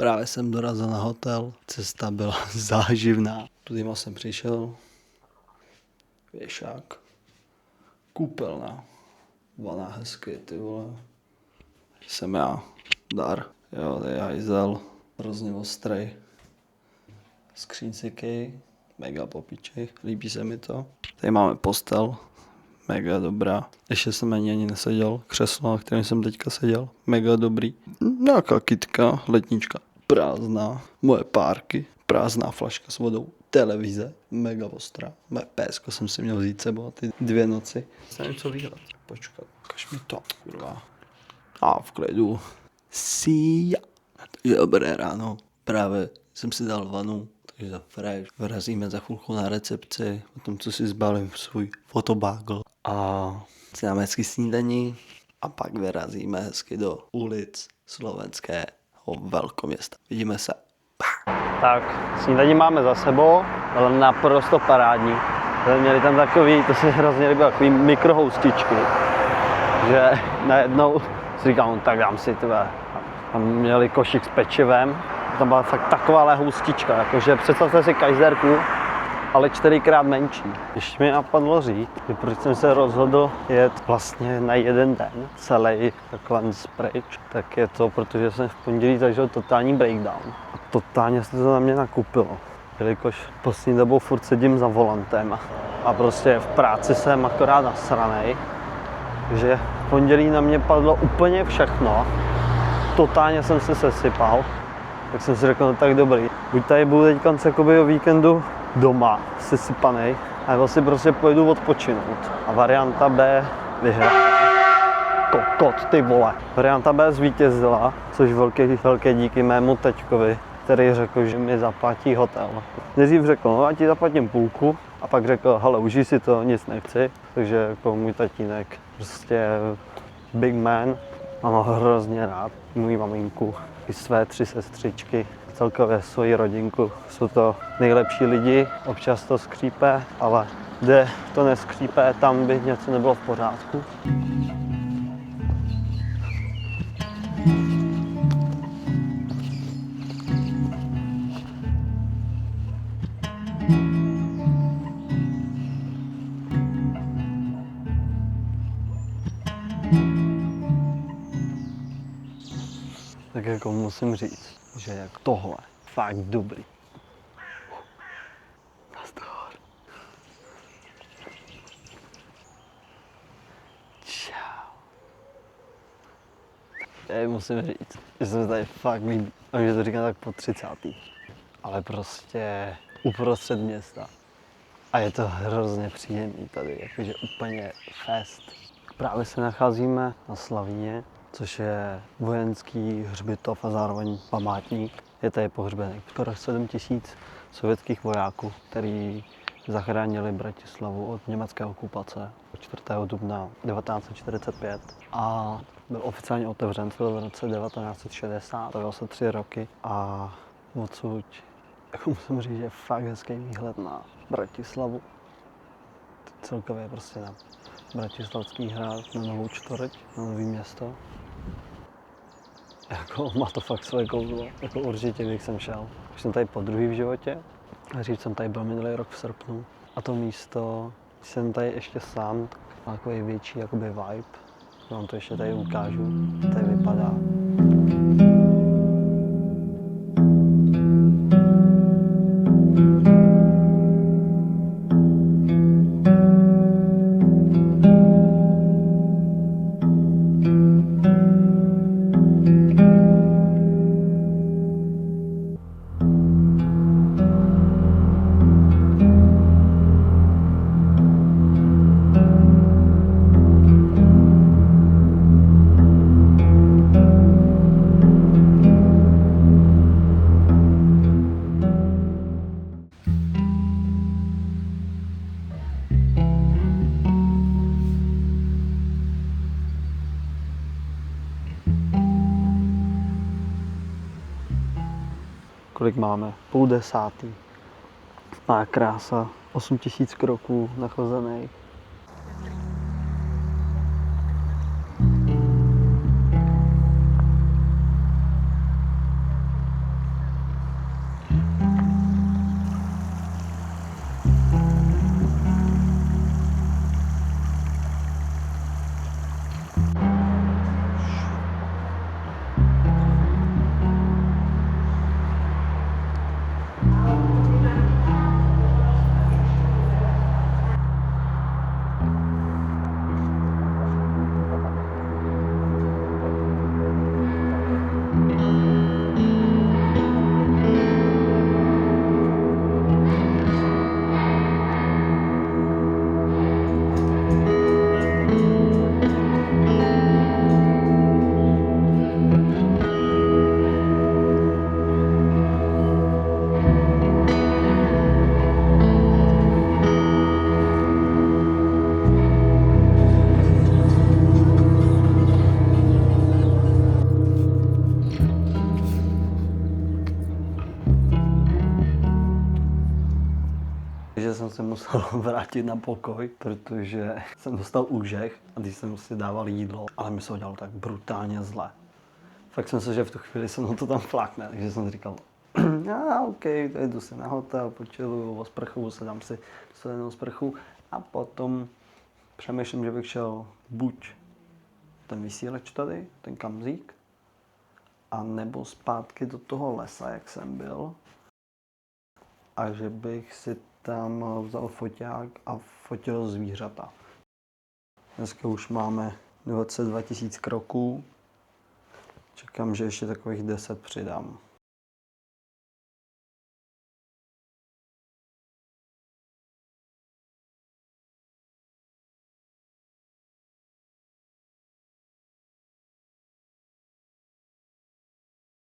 Právě jsem dorazil na hotel, cesta byla záživná. Tudy jsem přišel, věšák, koupelna, vaná hezky, ty vole. Jsem já, dar, jo, to je hajzel, hrozně ostrej. Skříňciky, mega popičej, líbí se mi to. Tady máme postel, mega dobrá. Ještě jsem ani neseděl, křeslo, na kterém jsem teďka seděl, mega dobrý. Nějaká kytka, letnička, prázdná, moje párky, prázdná flaška s vodou, televize, mega ostrá. Moje pésko jsem si měl vzít sebou ty 2 noci. Nevím, co vyhrát. Počkat, ukaž mi to, kurva. A v klidu. See ya. Dobré ráno. Právě jsem si dal vanu, takže za fresh. Vyrazíme za chvilku na recepci, potom co si zbalím svůj fotobágl a si dáme hezky snídaní a pak vyrazíme hezky do ulic slovenského velkoměsta. Vidíme se. Tak, snídaní máme za sebou, ale naprosto parádní. Měli tam takový, to se hrozně líbilo, takový mikrohoustičky, že najednou si říkám, tak dám si tvé. Tam měli košík s pečivem, tam byla fakt taková houstička, jakože představte si kajzerku, ale 4krát menší. Ještě mi napadlo říct, že proč jsem se rozhodl jet vlastně na jeden den celý takhle pryč, tak je to, protože jsem v pondělí zažil totální breakdown. A totálně se to na mě nakupilo, jelikož poslední dobou furt sedím za volantem a prostě v práci jsem akorát nasranej, že v pondělí na mě padlo úplně všechno, totálně jsem se sesypal, tak jsem si řekl, no tak dobrý, buď tady budu teďka o víkendu doma, sesypanej, nebo si prostě pojedu odpočinout. A varianta B vyhrá. Kokot, ty vole. Varianta B zvítězila, což velké díky mému teďkovi, který řekl, že mi zaplatí hotel. Nejdřív řekl, no já ti zaplatím půlku, a pak řekl, hele, užij si to, nic nechci. Takže jako můj tatínek, prostě big man, mám ho hrozně rád, můj maminku i své 3 sestřičky, celkově svoji rodinku. Jsou to nejlepší lidi, občas to skřípe, ale kde to neskřípe, tam by něco nebylo v pořádku. Tak jako musím říct, že jak tohle, fakt dobrý. Čau. Já musím říct, že se mi tady fakt líbí, a že to říkám tak po 30. Ale prostě uprostřed města. A je to hrozně příjemný tady, jakože úplně fest. Právě se nacházíme na Slavíně, což je vojenský hřbitov a zároveň památník. Je tady pohřbený skoro 7 000 sovětských vojáků, kteří zachránili Bratislavu od německé okupace 4. dubna 1945 a byl oficiálně otevřen v roce 1960, to bylo asi 3 roky a odsud jako musím říct, že je fakt hezký výhled na Bratislavu. Celkově prostě na Bratislavský hrad, na Novou čtvrť, na Nový Město. Jako, má to fakt své kouzlo, jako určitě bych sem šel. Už jsem tady podruhý v životě, a říct jsem tady byl minulý rok v srpnu. A to místo, když jsem tady ještě sám, tak má takový větší jakoby vibe. Vám to ještě tady ukážu, tady vypadá. Kolik máme? 9:30. Má krása, 8 000 kroků nachozených. musel vrátit na pokoj, protože jsem dostal úžeh a když jsem si dával jídlo, ale mi se ho dělalo tak brutálně zle. Fakt jsem se, že v tu chvíli se mnou to tam flákne, takže jsem říkal, OK, jdu si na hotel, počiluju, osprchuju se, dám si studenou sprchu a potom přemýšlím, že bych šel buď ten vysílač tady, ten kamzík, a nebo zpátky do toho lesa, jak jsem byl, a že bych si tam vzal foťák a fotil zvířata. Dneska už máme 22 000 kroků, čekám, že ještě takových 10 přidám.